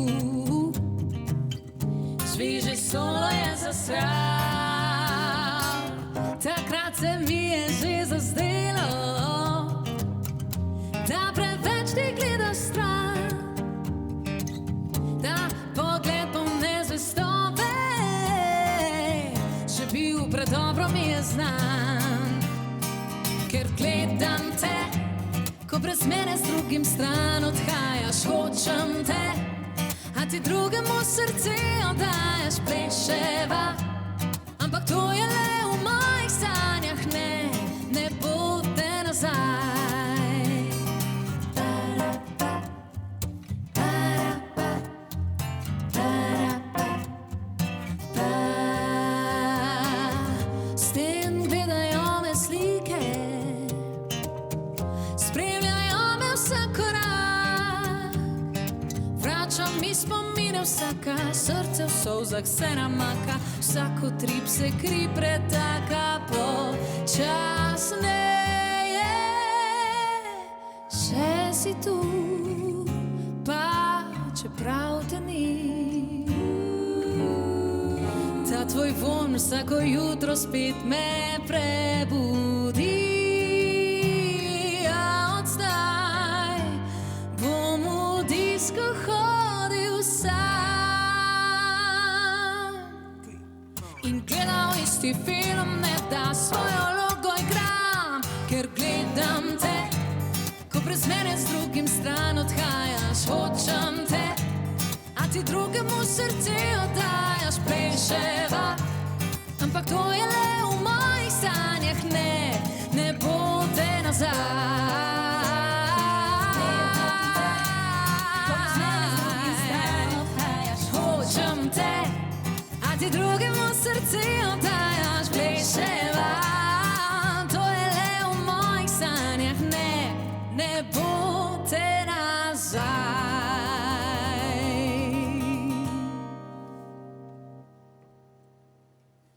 dihu. Sviže solo je zasral, takrat se mi je že zazdelo, da preveč ti gledaš stran, da pogled polne zvestobe še bil predobro mi je znan. Ker gledam te, ko brez mene z drugim stran odhajaš, hočem te, a ti drugemu srce oddajaš, pleševa. Ampak to je le v mojih sanjah, ne bo te nazaj. S tem gledajo me slike, spremljajo me vsak korak, vrača mi spomine vsaka, srce v solzah se namaka, vsak utrip se kri pretaka počasneje. Še si tu, pa čeprav te ni, ta tvoj von vsako jutro spet me prebudi. A od zdaj bom v disko hodil sam in gledal isti film, ne da svojo vlogo igram. Ker gledam te, ko brez mene z drugim stran odhajaš, hočem te, a ti drugemu srce oddajaš, pleševa. Ampak to je le v mojih sanjah, ne bo te nazaj. Hočem te, a ti drugemu srce oddajaš,